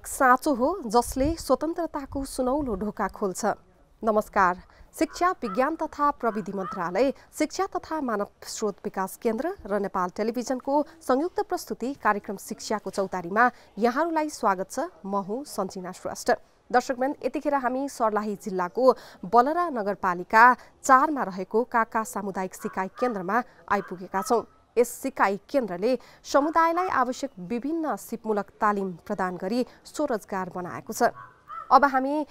एक साँचो हो जसले स्वतन्त्रताको सुनौलो ढोका खोल्छ। नमस्कार। शिक्षा विज्ञान तथा प्रविधि मन्त्रालय, शिक्षा तथा मानव स्रोत विकास केन्द्र र नेपाल टेलिभिजनको संयुक्त प्रस्तुति कार्यक्रम शिक्षाको चौतारीमा यहाँहरूलाई स्वागत छ। म हुँ सञ्चिना श्रेष्ठ। दर्शकवृन्द, यतिखेर हामी सर्लाही जिल्लाको बलरा नगरपालिका 4 मा रहेको काका सामुदायिक सिकाइ केन्द्रमा आइपुगेका छौँ। यस सिकाइ केन्द्रले समुदायलाई आवश्यक विभिन्न सिपमूलक तालिम प्रदान गरी स्वरोजगार बनाएको छ। अब हामी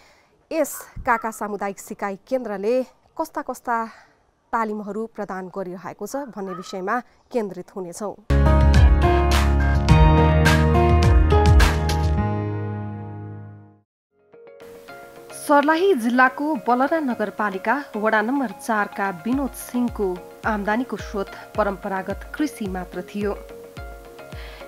यस काका सामुदायिक सिकाइ केन्द्रले कस्ता कस्ता तालिमहरू प्रदान गरिरहेको छ भन्ने विषयमा केन्द्रित हुनेछौँ। सर्लाही जिल्लाको बलरा नगरपालिका वडा नम्बर 4 का विनोद सिंहको आम्दानीको स्रोत परम्परागत कृषि मात्र थियो।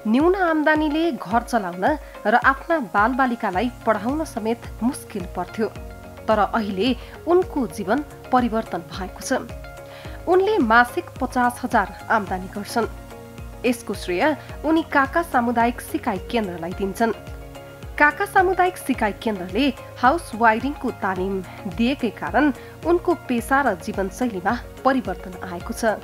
न्यून आम्दानीले घर चलाउन र आफ्ना बालबालिकालाई पढाउन समेत मुस्किल पर्थ्यो। तर अहिले उनको जीवन परिवर्तन भएको छ। उनले मासिक 50,000 आम्दानी गर्छन्। यसको श्रेय उनी काका सामुदायिक सिकाइ केन्द्रलाई दिन्छन्। काका सामुदायिक सिकाइ केन्द्रले हाउस वायरिङको तालिम दिएकै कारण उनको पेसा र जीवनशैलीमा परिवर्तन आएको छ।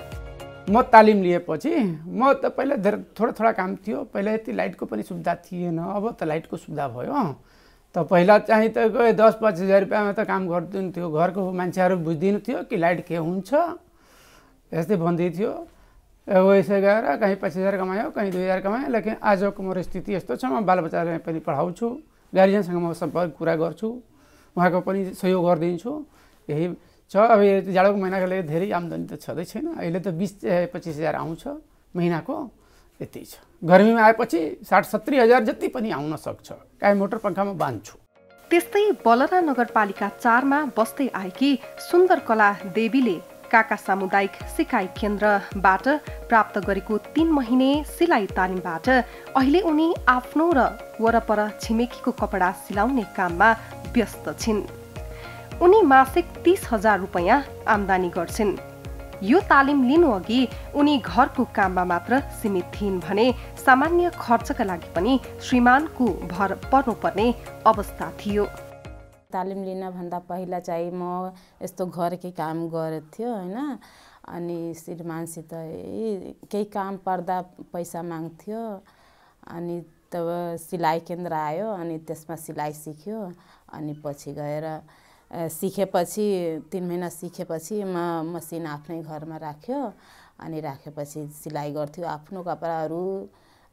म तालिम लिएपछि म त पहिला थोडा काम थियो। पहिला यति लाइटको पनि सुविधा थिएन, अब त लाइटको सुविधा भयो। त पहिला चाहिँ त 10-25 हजार रुपियाँमा त काम गर्दैन थियो। घरको मान्छेहरू बुझ्दिनु थियो कि लाइट के हुन्छ, यस्तै भन्दै थियो। वैसे गएर कहीँ 25,000 कमायो, कहीँ 2,000 कमायो। लेकिन आजको मेरो स्थिति यस्तो छ, म बालबच्चालाई पनि पढाउँछु, गार्जियनसँग म सम्पर्क कुरा गर्छु, उहाँको पनि सहयोग गरिदिन्छु। यही छ। अब यो जाडोको महिनाको लागि धेरै आम्दानी त छँदै छैन। अहिले त 20-25 हजार आउँछ महिनाको, यति छ। गर्मीमा आएपछि 60-70 हजार जति पनि आउन सक्छ। काहीँ मोटर पङ्खामा बाँध्छु। त्यस्तै बलरा नगरपालिका 4 मा बस्दै आएकी सुन्दरकला देवीले काका सामुदायिक सिकाइ केन्द्रबाट प्राप्त गरेको 3 महिने सिलाइ तालिमबाट अहिले उनी आफ्नो र वरपर छिमेकीको कपडा सिलाउने काममा व्यस्त छिन्। उनी मासिक 30,000 रुपैयाँ आम्दानी गर्छिन्। यो तालिम लिनु अघि उनी घरको काममा मात्र सीमित थिइन् भने सामान्य खर्चका लागि पनि श्रीमानको भर पर्नुपर्ने अवस्था थियो। तालिम लिन भन्दा पहिला चाहिँ म यस्तो घरकै काम गर्थ्यो हैन। अनि श्रीमानसित केही काम पर्दा पैसा माग्थ्यो। अनि तब सिलाइ केन्द्र आयो, अनि त्यसमा सिलाइ सिक्यो। अनि पछि गएर सिकेपछि 3 महिना सिकेपछि म मसिन आफ्नै घरमा राख्यो। अनि राखेपछि सिलाइ गर्थ्यो आफ्नो कपडाहरू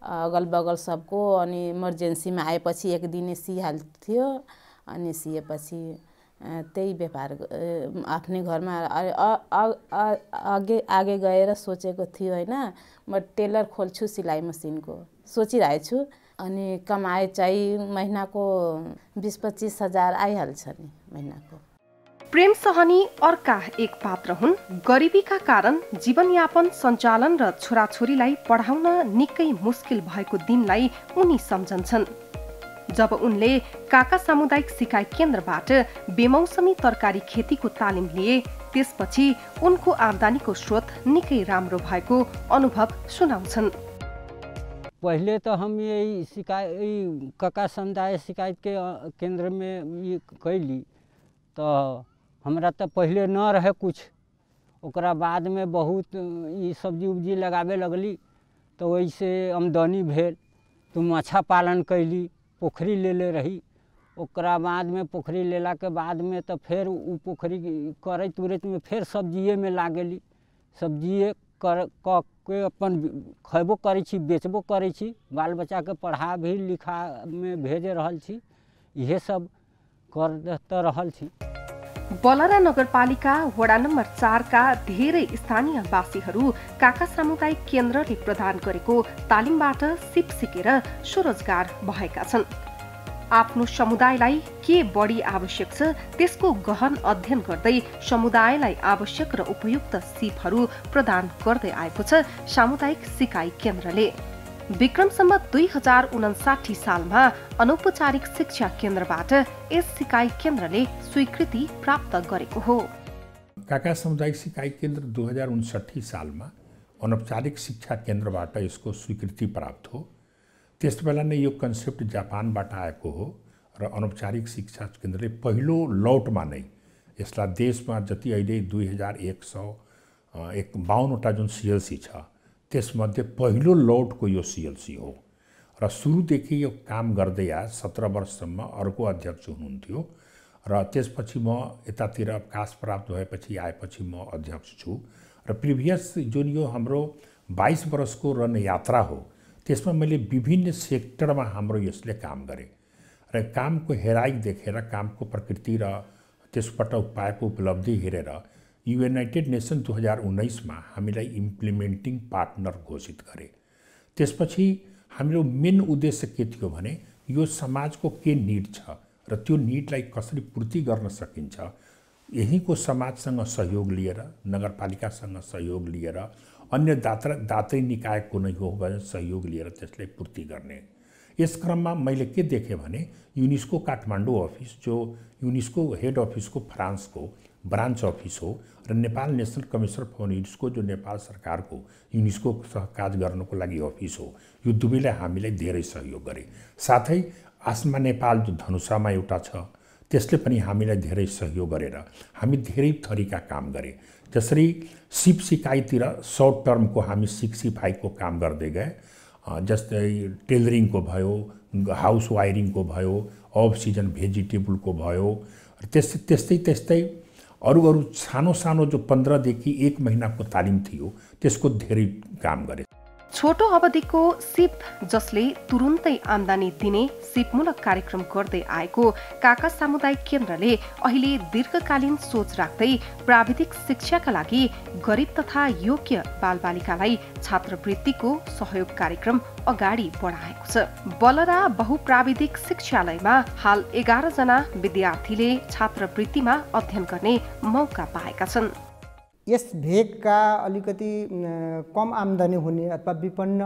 अगल बगल सबको। अनि इमर्जेन्सीमा आएपछि एक दिन सिहाल्थ्यो। अनि सिएपछि त्यही व्यापार आफ्नै घरमा आगे गएर सोचेको थियो हैन। म टेलर खोल्छु सिलाइ मसिनको सोचिरहेछु। अनि कमाइ चाहिँ महिनाको 20-25 हजार आइहाल्छ नि महिनाको। प्रेम सहनी अर्का एक पात्र हुन्। गरिबीका कारण जीवनयापन सञ्चालन र छोराछोरीलाई पढाउन निकै मुस्किल भएको दिनलाई उनी सम्झन्छन्। जब उनले काका सामुदायिक सिकाइ केन्द्रबाट बेमौसमी तरकारी खेतीको तालिम लिए, त्यसपछि उनको आम्दानीको स्रोत निकै राम्रो भएको अनुभव सुनाउँछन्। पहले तो हम यही काका सामुदायिक सिकाइ के केंद्र में ये कैली, तो हमरा तो पहले न रहे कुछ। ओकरा बाद में बहुत ये सब्जी उब्जी लगावे लगली, तो वैसे आमदनी भेल। तो मछा पालन कैली, पोखरी ले रही। ओकरा बाद में पोखरी लेला के बाद में तो फिर उ पोखरी करत तुरत में फिर सब्जिए में लागेली। सब्जिए के अपन खैबो करै छी, बेचबो करै छी, बाल बच्चा के पढ़ा भी लिखा में भेज रहल छी। यह सब करते रहल छी। बलरा नगरपालिका वडा नम्बर 4 का धेरै स्थानीय वासीहरू काका सामुदायिक केन्द्रले प्रदान गरेको तालिमबाट सिप सिकेर स्वरोजगार भएका छन्। आफ्नो समुदायलाई के बढी आवश्यक छ त्यसको गहन अध्ययन गर्दै समुदायलाई आवश्यक र उपयुक्त सिपहरू प्रदान गर्दै आएको छ सामुदायिक सिकाइ केन्द्रले। विक्रम सम्वत 2059 सालमा अनौपचारिक शिक्षा केन्द्रबाट यस सिकाइ केन्द्रले स्वीकृति प्राप्त गरेको हो। काका सामुदायिक सिकाइ केन्द्र 2059 सालमा अनौपचारिक शिक्षा केन्द्रबाट यसको स्वीकृति प्राप्त हो। त्यस बेला नै यो कन्सेप्ट जापानबाट आएको हो र अनौपचारिक शिक्षा केन्द्रले पहिलो लौटमा नै यसलाई देशमा जति अहिले 2152वटा जुन सिएलसी छ त्यसमध्ये पहिलो लौटको यो सिएलसी हो र सुरुदेखि यो काम गर्दै आए 17 वर्षसम्म अर्को अध्यक्ष हुनुहुन्थ्यो र त्यसपछि म यतातिर अवकाश प्राप्त भएपछि आएपछि म अध्यक्ष छु र प्रिभियस जुन यो हाम्रो 22 वर्षको रन यात्रा हो त्यसमा मैले विभिन्न सेक्टरमा हाम्रो यसले काम गरेँ र कामको हेराइ देखेर कामको प्रकृति र त्यसबाट पाएको उपलब्धि हेरेर युनाइटेड नेसन 2019मा हामीलाई इम्प्लिमेन्टिङ पार्टनर घोषित गरे। त्यसपछि हाम्रो मेन उद्देश्य के थियो भने यो समाजको के निड छ र त्यो निडलाई कसरी पूर्ति गर्न सकिन्छ, यहीँको समाजसँग सहयोग लिएर, नगरपालिकासँग सहयोग लिएर, अन्य दात्री निकायको नै हो भने सहयोग लिएर त्यसलाई पूर्ति गर्ने। यस क्रममा मैले के देखेँ भने युनेस्को काठमाडौँ अफिस, जो युनेस्को हेड अफिसको फ्रान्सको ब्रान्च अफिस हो, र Nepal national commissioner for UNESCO जो नेपाल सरकारको युनेस्को काज गर्नको लागि अफिस हो, यो दुवैले हामीलाई धेरै सहयोग गरे। साथै आसमा नेपाल जो धनुषामा एउटा छ त्यसले पनि हामीलाई धेरै सहयोग गरेर हामी धेरै थरीका काम गरे। जसरी सिप सिकाइतिर सर्ट टर्मको हामी सिक्सिफाईको काम गर्दै गए, जस्तै टेलरिङको भयो, हाउस वायरिङको भयो, अफ सिजन भेजिटेबलको भयो, त्यस्तै अरू सानो सानो जो 15 देखि 1 महिनाको तालिम थियो त्यसको धेरै काम गरे। छोटो अवधिको सिप जसले तुरुन्तै आम्दानी दिने सिपमूलक कार्यक्रम गर्दै आएको काका सामुदायिक केन्द्रले अहिले दीर्घकालीन सोच राख्दै प्राविधिक शिक्षाका लागि गरिब तथा योग्य बालबालिकालाई छात्रवृत्तिको सहयोग कार्यक्रम अगाडि बढाएको छ। बलरा बहुप्राविधिक शिक्षालयमा हाल 11 जना विद्यार्थीले छात्रवृत्तिमा अध्ययन गर्ने मौका पाएका छन्। यस भेगका अलिकति कम आम्दानी हुने अथवा विपन्न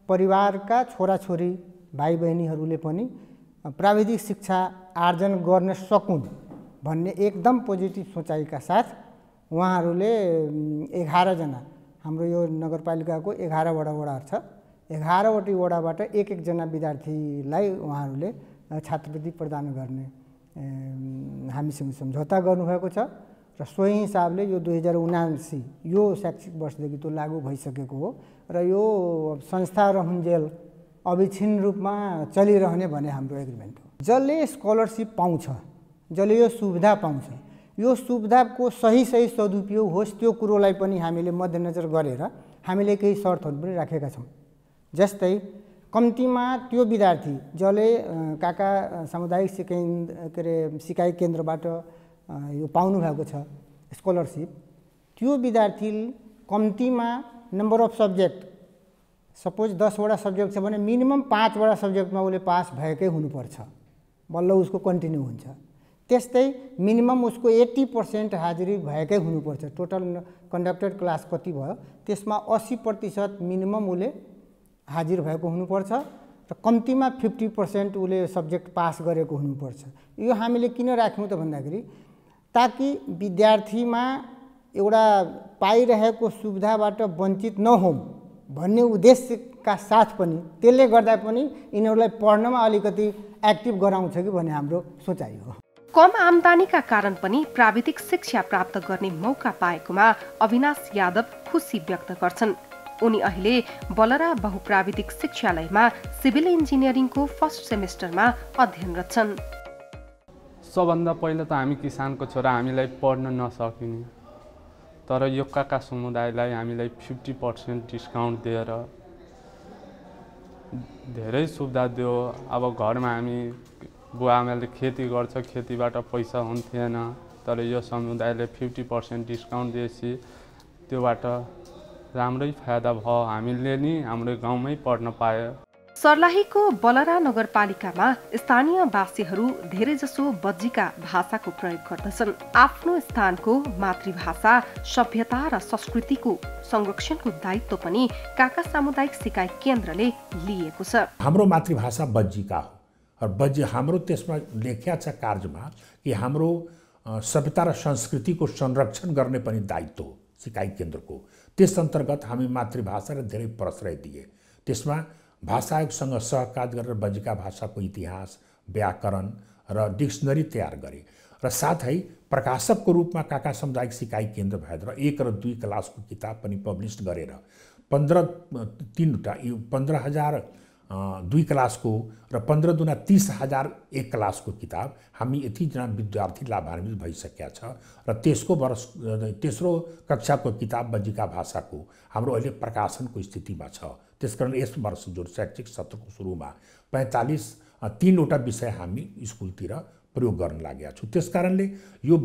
परिवारका छोराछोरी भाइ बहिनीहरूले पनि प्राविधिक शिक्षा आर्जन गर्न सकुन् भन्ने एकदम पोजिटिभ सोचाइका साथ उहाँहरूले 11 जना, हाम्रो यो नगरपालिकाको 11 वडाहरू छ, 11वटै वडाबाट एक जना विद्यार्थीलाई उहाँहरूले छात्रवृत्ति प्रदान गर्ने हामीसँग सम्झौता गर्नुभएको छ र सोही हिसाबले यो 2079 यो शैक्षिक वर्षदेखि त्यो लागू भइसकेको हो र यो संस्था रहन्जेल अविच्छिन्न रूपमा चलिरहने भन्ने हाम्रो एग्रिमेन्ट हो। जसले स्कलरसिप पाउँछ, जसले यो सुविधा पाउँछ, यो सुविधाको सही सदुपयोग होस् त्यो कुरोलाई पनि हामीले मध्यनजर गरेर हामीले केही शर्तहरू पनि राखेका छौँ। जस्तै कम्तीमा त्यो विद्यार्थी जसले काका सामुदायिक सिकाइ केन्द्रबाट यो पाउनु भएको छ स्कलरसिप, त्यो विद्यार्थी कम्तीमा नम्बर अफ सब्जेक्ट, सपोज 10 वटा सब्जेक्ट छ भने मिनिमम 5 वटा सब्जेक्टमा उसले पास भएकै हुनुपर्छ, बल्ल उसको कन्टिन्यू हुन्छ। त्यस्तै मिनिमम उसको 80% हाजिरी भएकै हुनुपर्छ। टोटल कन्डक्टेड क्लास कति भयो त्यसमा 80% मिनिमम उसले हाजिर भएको हुनुपर्छ र कम्तीमा 50% उसले सब्जेक्ट पास गरेको हुनुपर्छ। यो हामीले किन राख्यौँ त भन्दाखेरि ताकि विद्यार्थीमा एउटा पाइरहेको सुविधाबाट वञ्चित नहों भन्ने उद्देश्यका साथ पनि त्यसले गर्दा पनि यिनीहरूलाई पढ्नमा अलिकति एक्टिभ गराउँछ कि भन्ने हाम्रो सोचाइ हो। कम आम्दानीका कारण पनि प्राविधिक शिक्षा प्राप्त गर्ने मौका पाएकोमा अविनाश यादव खुसी व्यक्त गर्छन्। उनी अहिले बलरा बहुप्राविधिक शिक्षालयमा सिभिल इन्जिनियरिङको फर्स्ट सेमेस्टरमा अध्ययनरत छन्। सबभन्दा पहिला त हामी किसानको छोरा, हामीलाई पढ्न नसकिने, तर यो काका समुदायलाई हामीलाई 50% डिस्काउन्ट दिएर धेरै सुविधा दियो। अब घरमा हामी बुवाआमाले खेती गर्छ, खेतीबाट पैसा हुन्थेन, तर यो समुदायले 50% डिस्काउन्ट दिएपछि त्योबाट राम्रै फाइदा भयो। हामीले नि हाम्रो गाउँमै पढ्न पायो। सर्लाहीको बलरा नगरपालिकामा स्थानीय वासीहरू धेरैजसो बज्जीका भाषाको प्रयोग गर्दछन्। आफ्नो स्थानको मातृभाषा, सभ्यता र संस्कृतिको संरक्षणको दायित्व पनि काका सामुदायिक सिकाइ केन्द्रले लिएको छ। हाम्रो मातृभाषा बज्जीका हो र बज्जी हाम्रो त्यसमा लेखिया छ कार्यमा कि हाम्रो सभ्यता र संस्कृतिको संरक्षण गर्ने पनि दायित्व हो सिकाइ केन्द्रको। त्यस अन्तर्गत हामी मातृभाषा र धेरै प्रश्रय दिए। त्यसमा भाषा आयोगसँग सहकार्य गरेर बज्जिका भाषाको इतिहास, व्याकरण र डिक्सनरी तयार गरे र साथै प्रकाशकको रूपमा काका सामुदायिक सिकाइ केन्द्र भएर 1 र 2 क्लासको किताब पनि पब्लिस गरेर 15,000 2 क्लासको र 15 दुना 30,000 1 क्लासको किताब हामी यतिजना विद्यार्थी लाभान्वित भइसकेका छ र तेस्रो कक्षाको किताब बज्जिका भाषाको हाम्रो अहिले प्रकाशनको स्थितिमा छ। त्यसकारण यस वर्ष जो शैक्षिक सत्रको सुरुमा 3वटा विषय हामी स्कुलतिर प्रयोग गर्न लागेका छौँ। त्यसकारणले यो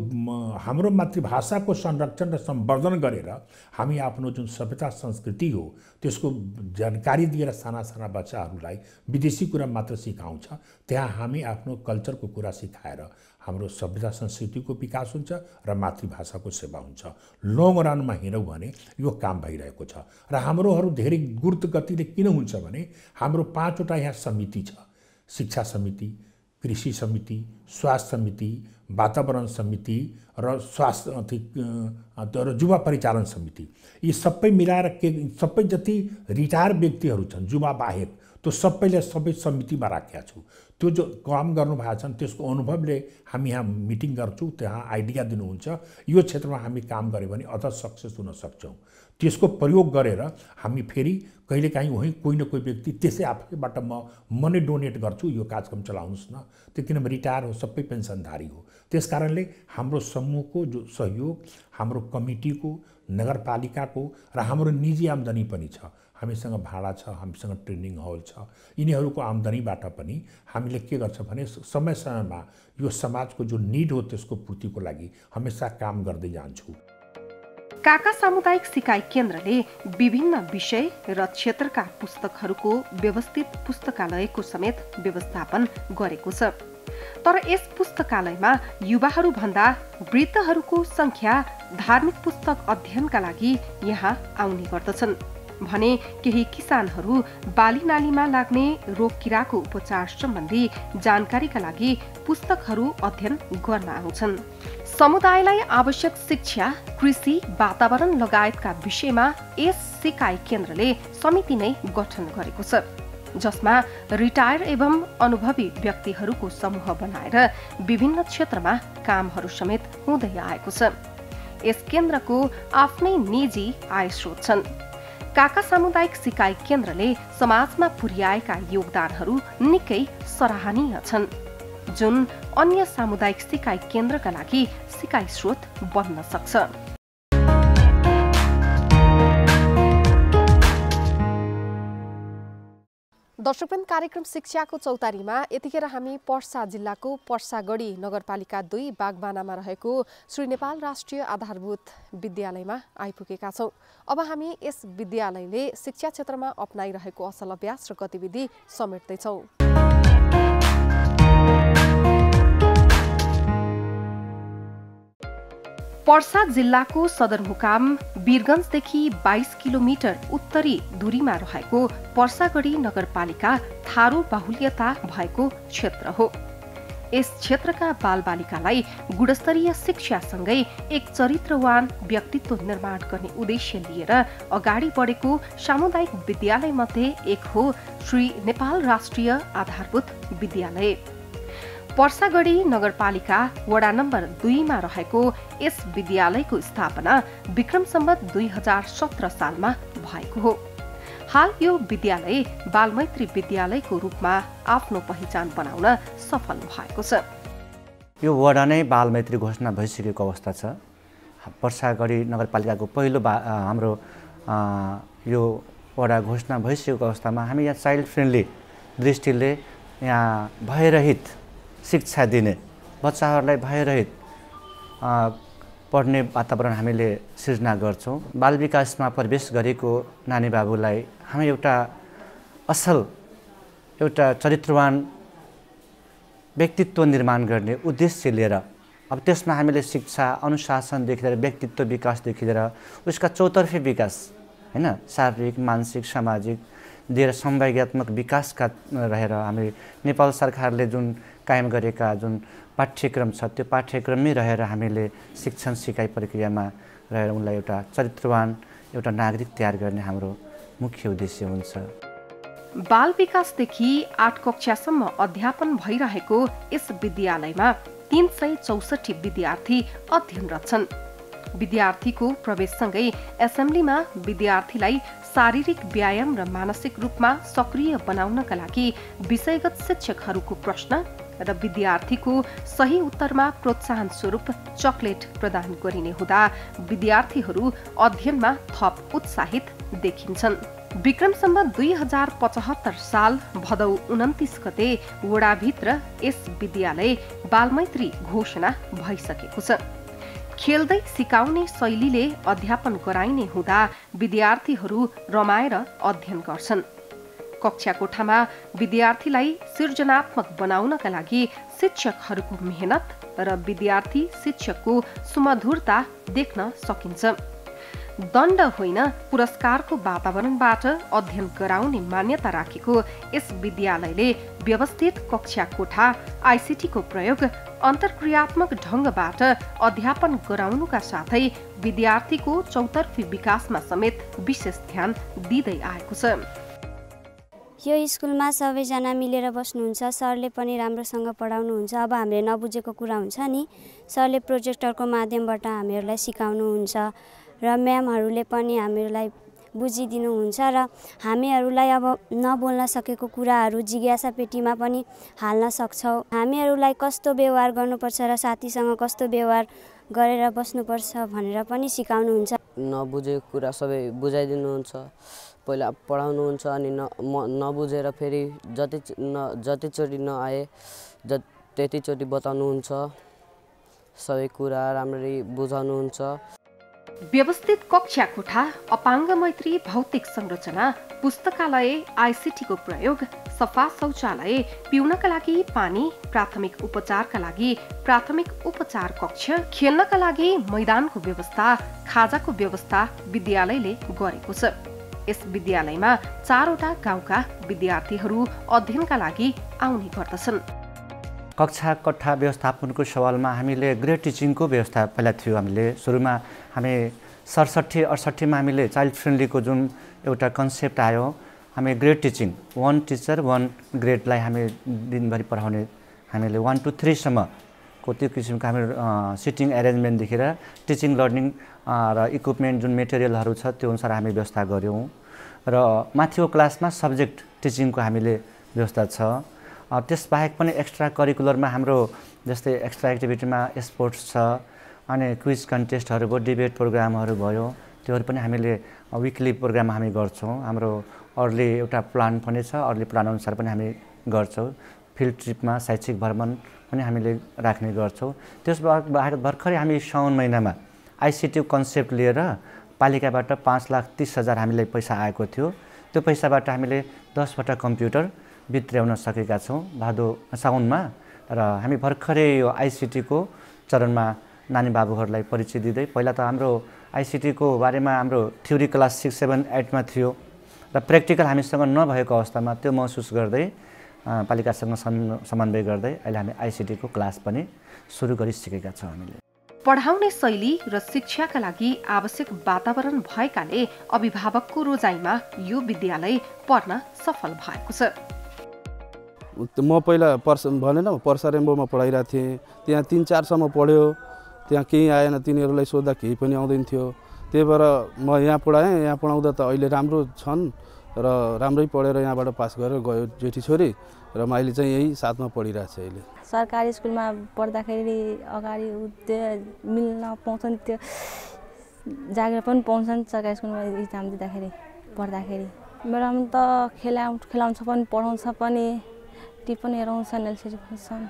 हाम्रो मातृभाषाको संरक्षण र सम्वर्धन गरेर हामी आफ्नो जुन सभ्यता संस्कृति हो त्यसको जानकारी दिएर साना साना बच्चाहरूलाई विदेशी कुरा मात्र सिकाउँछ, त्यहाँ हामी आफ्नो कल्चरको कुरा सिकाएर हाम्रो सभ्यता संस्कृतिको विकास हुन्छ र मातृभाषाको सेवा हुन्छ। लङ रनमा हेरौँ भने यो काम भइरहेको छ र हाम्रोहरू धेरै द्रुत गतिले किन हुन्छ भने हाम्रो 5वटा यहाँ समिति छ, शिक्षा समिति, कृषि समिति, स्वास्थ्य समिति, वातावरण समिति र युवा परिचालन समिति। यी सबै मिलाएर सबै जति रिटायर व्यक्तिहरू छन् युवा बाहेक त्यो सबैले सबै समितिमा राखेका छु। त्यो जो काम गर्नुभएको छन् त्यसको अनुभवले हामी यहाँ मिटिङ गर्छौँ, त्यहाँ आइडिया दिनुहुन्छ, यो क्षेत्रमा हामी काम गऱ्यो भने अझ सक्सेस हुन सक्छौँ। त्यसको प्रयोग गरेर हामी फेरि कहिलेकाहीँ वहीँ कोही न कोही व्यक्ति त्यसै आफैबाट म नै डोनेट गर्छु, यो कार्यक्रम चलाउनुहोस् न, त्यो किनभने रिटायर हो, सबै पेन्सनधारी हो। त्यस कारणले हाम्रो समूहको जो सहयोग, हाम्रो कमिटीको, नगरपालिकाको र हाम्रो निजी आम्दानी पनि छ, हामीसँग भाडा छ, हामीसँग ट्रेनिङ हल छ, यिनीहरूको आम्दानीबाट पनि हामीले के गर्छ भने समय समयमा यो समाजको जो निड हो त्यसको पूर्तिको लागि हमेसा काम गर्दै जान्छौँ। काका सामुदायिक सिकाइ केन्द्रले विभिन्न विषय र क्षेत्रका पुस्तकहरूको व्यवस्थित पुस्तकालयको समेत व्यवस्थापन गरेको छ। तर यस पुस्तकालयमा युवाहरू भन्दा वृद्धहरूको संख्या धार्मिक पुस्तक अध्ययनका लागि यहाँ आउने गर्दछन् भने केही किसानहरू बाली नालीमा लाग्ने रोग किराको उपचार सम्बन्धी जानकारीका लागि पुस्तकहरू अध्ययन गर्न आउँछन्। समुदायलाई आवश्यक शिक्षा, कृषि, वातावरण लगायतका विषयमा यस सिकाइ केन्द्रले समिति नै गठन गरेको छ, जसमा रिटायर एवं अनुभवी व्यक्तिहरूको समूह बनाएर विभिन्न क्षेत्रमा कामहरू समेत हुँदै आएको छ। यस केन्द्रको आफ्नै निजी आय स्रोत छन्। काका सामुदायिक सिकाइ केन्द्रले समाजमा पुर्याएका योगदानहरू निकै सराहनीय छन्, जुन अन्य सामुदायिक सिकाइ केन्द्रका लागि सिकाइ स्रोत बन्न सक्छ। दर्शकवृन्द, कार्यक्रम शिक्षाको चौतारीमा यतिखेर हामी पर्सा जिल्लाको पर्सागढी नगरपालिका 2 बागबानामा रहेको श्री नेपाल राष्ट्रिय आधारभूत विद्यालयमा आइपुगेका छौँ। अब हामी यस विद्यालयले शिक्षा क्षेत्रमा अपनाइरहेको असल अभ्यास र गतिविधि समेट्दैछौँ। पर्सा जिल्लाको सदरमुकाम वीरगञ्जदेखि 22 किलोमिटर उत्तरी दूरीमा रहेको पर्सागढी नगरपालिका थारू बाहुल्यता भएको क्षेत्र हो। यस क्षेत्रका बालबालिकालाई गुणस्तरीय शिक्षासँगै एक चरित्रवान व्यक्तित्व निर्माण गर्ने उद्देश्य लिएर अगाडि बढेको सामुदायिक विद्यालय मध्ये एक हो श्री नेपाल राष्ट्रिय आधारभूत विद्यालय। पर्सागढी नगरपालिका वडा नम्बर 2 मा रहेको यस विद्यालयको स्थापना विक्रम सम्वत 2017 सालमा भएको हो। हाल यो विद्यालय बालमैत्री विद्यालयको रूपमा आफ्नो पहिचान बनाउन सफल भएको छ। यो वडा नै बालमैत्री घोषणा भइसकेको अवस्था छ। पर्सागढी नगरपालिकाको पहिलो हाम्रो यो वडा घोषणा भइसकेको अवस्थामा हामी यहाँ चाइल्ड फ्रेन्डली दृष्टिले यहाँ भयरहित शिक्षा दिने, बच्चाहरूलाई भयरहित पढ्ने वातावरण हामीले सिर्जना गर्छौँ। बाल विकासमा प्रवेश गरेको नानी बाबुलाई हामी एउटा असल, एउटा चरित्रवान व्यक्तित्व निर्माण गर्ने उद्देश्य लिएर अब त्यसमा हामीले शिक्षा, अनुशासनदेखि लिएर व्यक्तित्व विकासदेखि लिएर उसका चौतर्फी विकास, हैन, शारीरिक, मानसिक, सामाजिक दिएर संवेगात्मक विकासका रहेर हामी नेपाल सरकारले जुन कायम गरेका जुन पाठ्यक्रम छ त्यो पाठ्यक्रममै रहेर हामीले शिक्षण सिकाइ प्रक्रियामा रहेर उनलाई एउटा चरित्रवान, एउटा नागरिक तयार गर्ने हाम्रो मुख्य उद्देश्य हुन्छ। बाल विकासदेखि 8 कक्षासम्म अध्यापन भइरहेको यस विद्यालयमा 364 विद्यार्थी अध्ययनरत छन्। विद्यार्थीको प्रवेशसँगै एसेम्ब्लीमा विद्यार्थीलाई शारीरिक व्यायाम र मानसिक रूपमा सक्रिय बनाउनका लागि विषयगत शिक्षकहरूको प्रश्न र विद्यार्थीको सही उत्तरमा प्रोत्साहन स्वरूप चकलेट प्रदान गरिने हुँदा विद्यार्थीहरू अध्ययनमा थप उत्साहित देखिन्छन्। विक्रमसम्म 2075 साल भदौ 29 गते वडाभित्र यस विद्यालय बालमैत्री घोषणा भइसकेको छ। खेल्दै सिकाउने शैलीले अध्यापन गराइने हुँदा विद्यार्थीहरू रमाएर अध्ययन गर्छन्। कक्षा कोठामा विद्यार्थीलाई सृजनात्मक बनाउनका लागि शिक्षकहरूको मेहनत र विद्यार्थी शिक्षकको सुमधुरता देख्न सकिन्छ। दण्ड होइन, पुरस्कारको वातावरणबाट अध्ययन गराउने मान्यता राखेको यस विद्यालयले व्यवस्थित कक्षा कोठा, आइसिटीको प्रयोग, अन्तर्क्रियात्मक ढङ्गबाट अध्यापन गराउनुका साथै विद्यार्थीको चौतर्फी विकासमा समेत विशेष ध्यान दिँदै आएको छ। यो स्कुलमा सबैजना मिलेर बस्नुहुन्छ। सरले पनि राम्रोसँग पढाउनुहुन्छ। अब हामीले नबुझेको कुरा हुन्छ नि, सरले प्रोजेक्टरको माध्यमबाट हामीहरूलाई सिकाउनुहुन्छ र म्यामहरूले पनि हामीहरूलाई बुझिदिनुहुन्छ र हामीहरूलाई अब नबोल्न सकेको कुराहरू जिज्ञासा पेटीमा पनि हाल्न सक्छौँ। हामीहरूलाई कस्तो व्यवहार गर्नुपर्छ र साथीसँग कस्तो व्यवहार गरेर बस्नुपर्छ भनेर पनि सिकाउनुहुन्छ। नबुझेको कुरा सबै बुझाइदिनुहुन्छ, पहिला पढाउनुहुन्छ अनि नबुझेर फेरि जतिचोटि नआए त्यतिचोटि बताउनुहुन्छ, सबै कुरा राम्ररी बुझाउनुहुन्छ। व्यवस्थित कक्षा कोठा, अपाङ्ग मैत्री भौतिक संरचना, पुस्तकालय, आइसिटीको प्रयोग, सफा शौचालय, पिउनका लागि पानी, प्राथमिक उपचारका लागि प्राथमिक उपचार कक्ष, खेल्नका लागि मैदानको व्यवस्था, खाजाको व्यवस्था विद्यालयले गरेको छ। यस विद्यालयमा 4वटा गाउँका विद्यार्थीहरू अध्ययनका लागि आउने गर्दछन्। कक्षा कोठा व्यवस्थापनको सवालमा हामीले ग्रेड टिचिङको व्यवस्था पहिला थियो। हामीले सुरुमा हामी 67-68मा हामीले चाइल्ड फ्रेन्डलीको जुन एउटा कन्सेप्ट आयो, हामी ग्रेड टिचिङ 1 टिचर 1 ग्रेडलाई हामी दिनभरि पढाउने, हामीले 1 to 3 सम्मको त्यो किसिमको हामी सिटिङ एरेन्जमेन्टदेखि र टिचिङ लर्निङ र इक्विपमेन्ट जुन मेटेरियलहरू छ त्यो अनुसार हामी व्यवस्था गऱ्यौँ। र माथिको क्लासमा सब्जेक्ट टिचिङको हामीले व्यवस्था छ। त्यसबाहेक पनि एक्स्ट्रा करिकुलरमा हाम्रो जस्तै एक्स्ट्रा एक्टिभिटीमा स्पोर्ट्स छ, अनि क्विज कन्टेस्टहरू भयो, डिबेट प्रोग्रामहरू भयो, त्योहरू पनि हामीले विकली प्रोग्राम हामी गर्छौँ। हाम्रो अर्ली एउटा प्लान पनि छ, अर्ली प्लान अनुसार पनि हामी गर्छौँ। फिल्ड ट्रिपमा शैक्षिक भ्रमण पनि हामीले राख्ने गर्छौँ। त्यसबाहेक भर्खरै हामी साउन महिनामा आइसिटी कन्सेप्ट लिएर पालिकाबाट 5,30,000 हामीलाई पैसा आएको थियो। त्यो पैसाबाट हामीले 10वटा कम्प्युटर वितरण सकेका छौँ साउनमा। र हामी भर्खरै यो आइसिटीको चरणमा नानी बाबुहरूलाई परिचय दिँदै, पहिला त हाम्रो आइसिटीको बारेमा हाम्रो थ्योरी क्लास 6, 7, 8मा थियो र प्र्याक्टिकल हामीसँग नभएको अवस्थामा त्यो महसुस गर्दै पालिकासँग समन्वय गर्दै अहिले हामी आइसिटीको क्लास पनि सुरु गरिसकेका छौँ। हामीले पढाउने शैली र शिक्षाका लागि आवश्यक वातावरण भएकाले अभिभावकको रोजाइमा यो विद्यालय पढ्न सफल भएको छ। म पहिला पर्सा रेम्बोमा पढाइरहेको थिएँ। त्यहाँ 3-4 सम्म पढ्यो, त्यहाँ केही आएन, तिनीहरूलाई सोद्धा केही पनि आउँदैन थियो। त्यही भएर म यहाँ पढाएँ। यहाँ पढाउँदा त अहिले राम्रो छन् र राम्रै पढेर यहाँबाट पास गरेर गयो जेठी छोरी, र म अहिले चाहिँ यही 7मा पढिरहेको छु। अहिले सरकारी स्कुलमा पढ्दाखेरि अगाडि त्यो मिल्न पाउँछन्, त्यो जागिर पनि पाउँछन्। सरकारी स्कुलमा इक्जाम दिँदाखेरि पढ्दाखेरि म्याडम त खेलाउँछ पनि, पढाउँछ पनि, टिप्पणी हेराउँछन्, एलसिडी खोज्छन्।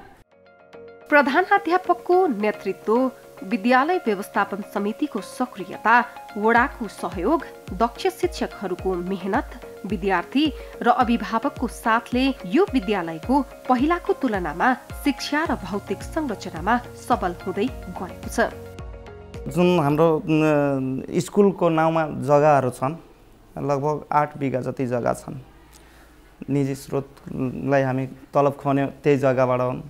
प्रधानाध्यापकको नेतृत्व, विद्यालय व्यवस्थापन समितिको सक्रियता, वडाको सहयोग, दक्ष शिक्षकहरूको मेहनत, विद्यार्थी र अभिभावकको साथले यो विद्यालयको पहिलाको तुलनामा शिक्षा र भौतिक संरचनामा सबल हुँदै गएको छ। जुन हाम्रो स्कुलको नाउँमा जग्गाहरू छन्, लगभग 8 बिघा जति जग्गा छन्। निजी स्रोतलाई हामी तलब खुवाउने त्यही जग्गाबाट हुन्।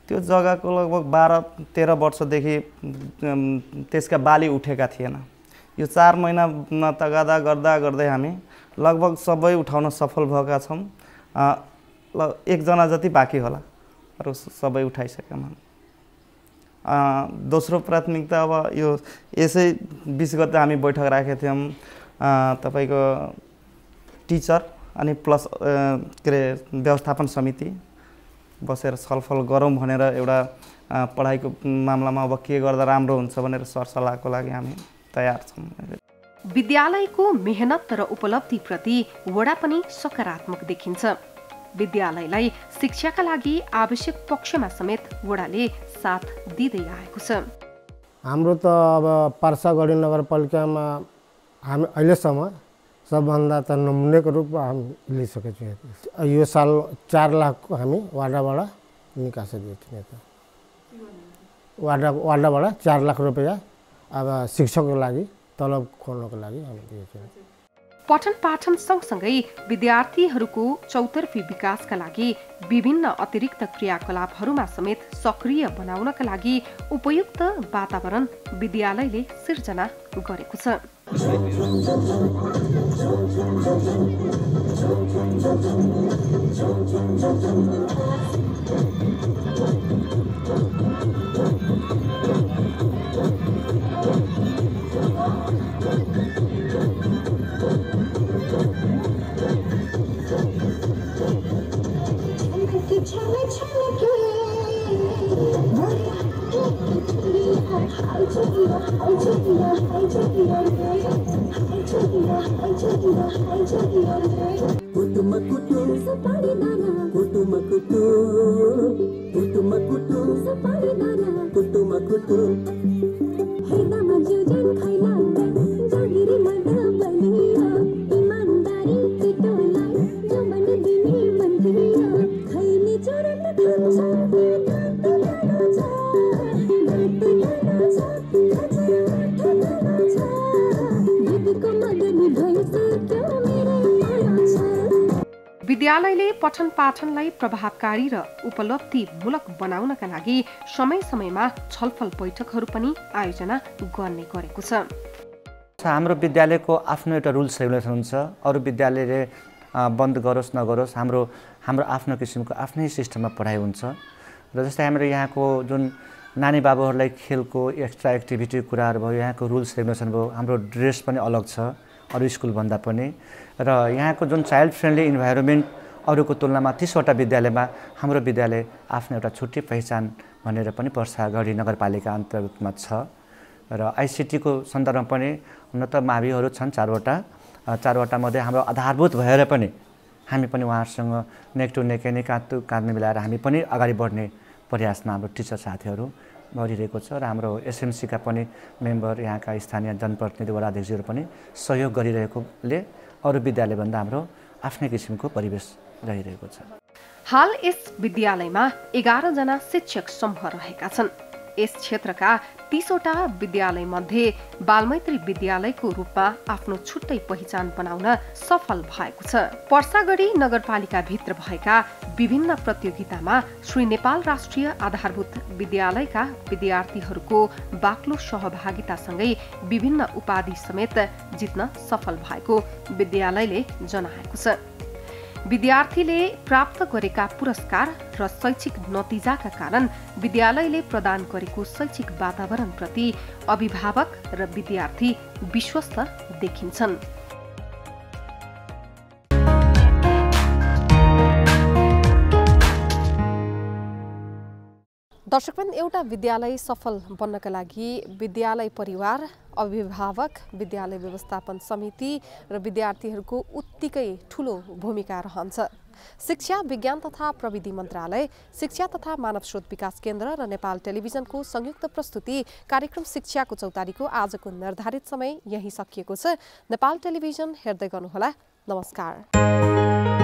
त्यो जग्गाको लगभग 12-13 वर्षदेखि त्यसका बाली उठेका थिएन। यो 4 महिनामा तगादा गर्दा गर्दै हामी लगभग सबै उठाउन सफल भएका छौँ। ल एकजना जति बाँकी होला, अरू सबै उठाइसकेमा। दोस्रो प्राथमिकता अब यो यसै 20 गते हामी बैठक राखेका थियौँ तपाईँको टिचर अनि प्लस के अरे व्यवस्थापन समिति बसेर छलफल गरौँ भनेर एउटा पढाइको मामलामा अब के गर्दा राम्रो हुन्छ भनेर सरसल्लाहको लागि हामी तयार छौँ। विद्यालयको मेहनत र उपलब्धिप्रति वडा पनि सकारात्मक देखिन्छ। विद्यालयलाई शिक्षाका लागि आवश्यक पक्षमा समेत वडाले साथ दिँदै आएको छ। हाम्रो त अब पर्सागढी नगरपालिकामा हामी अहिलेसम्म सबभन्दा त नमुनेको रूपमा हामी लिइसकेको छौँ। यो साल 4 लाखको हामी वाडाबाट निकास दिएको छौँ। वाडाबाट 4 लाख रुपियाँ अब शिक्षकको लागि तलब खोल्नको लागि हामी दिएको छौँ। पठन पाठन सँगसँगै विद्यार्थीहरूको चौतर्फी विकासका लागि विभिन्न अतिरिक्त क्रियाकलापहरूमा समेत सक्रिय बनाउनका लागि उपयुक्त वातावरण विद्यालयले सिर्जना गरेको छ। विद्यालयले पठन पाठनलाई प्रभावकारी र उपलब्धिमूलक बनाउनका लागि समय समयमा छलफल बैठकहरू पनि आयोजना गर्ने गरेको छ। हाम्रो विद्यालयको आफ्नो एउटा रुल्स रेगुलेसन हुन्छ। अरू विद्यालयले बन्द गरोस् नगरोस् हाम्रो आफ्नो किसिमको आफ्नै सिस्टममा पढाइ हुन्छ। र जस्तै हाम्रो यहाँको जुन नानी बाबुहरूलाई खेलको एक्स्ट्रा एक्टिभिटी कुराहरू भयो, यहाँको रुल्स रेगुलेसन भयो, हाम्रो ड्रेस पनि अलग छ अरू स्कुलभन्दा पनि। र यहाँको जुन चाइल्ड फ्रेन्डली इन्भाइरोमेन्ट अरूको तुलनामा 30वटा विद्यालयमा हाम्रो विद्यालय आफ्नो एउटा छुट्टै पहिचान भनेर पनि पर्सागढी नगरपालिका अन्तर्गतमा छ। र आइसिटीको सन्दर्भमा पनि हुन त माविहरू छन् 4वटा मध्ये हाम्रो आधारभूत भएर पनि हामी पनि उहाँहरूसँग नेक टु नेक नै काँध मिलाएर हामी पनि अगाडि बढ्ने प्रयासमा हाम्रो टिचर साथीहरू गरिरहेको छ। र हाम्रो एसएमसीका पनि मेम्बर, यहाँका स्थानीय जनप्रतिनिधि, वडा अध्यक्षहरू पनि सहयोग गरिरहेकोले अरू विद्यालयभन्दा हाम्रो आफ्नै किसिमको परिवेश रहिरहेको छ। हाल यस विद्यालयमा 11 जना शिक्षक समूह रहेका छन्। यस क्षेत्रका 30वटा विद्यालय मध्ये बालमैत्री विद्यालयको रूपमा आफ्नो छुट्टै पहिचान बनाउन सफल भएको छ। पर्सागढी नगरपालिका भित्र भएका विभिन्न प्रतियोगितामा श्री नेपाल राष्ट्रिय आधारभूत विद्यालयका विद्यार्थीहरूको बाक्लो सहभागितासँगै विभिन्न उपाधि समेत जित्न सफल भएको विद्यालयले जनाएको छ। विद्यार्थीले प्राप्त गरेका पुरस्कार र शैक्षिक नतिजाका कारण विद्यालयले प्रदान गरेको शैक्षिक वातावरणप्रति अभिभावक र विद्यार्थी विश्वस्त देखिन्छन्। दर्शकबिन, एउटा विद्यालय सफल बन्नका लागि विद्यालय परिवार, अभिभावक, विद्यालय व्यवस्थापन समिति र विद्यार्थीहरूको उत्तिकै ठूलो भूमिका रहन्छ। शिक्षा विज्ञान तथा प्रविधि मन्त्रालय, शिक्षा तथा मानव स्रोत विकास केन्द्र र नेपाल टेलिभिजनको संयुक्त प्रस्तुति कार्यक्रम शिक्षाको चौतारीको आजको निर्धारित समय यही सकिएको छ। नेपाल टेलिभिजन हेर्दै गर्नुहोला। नमस्कार।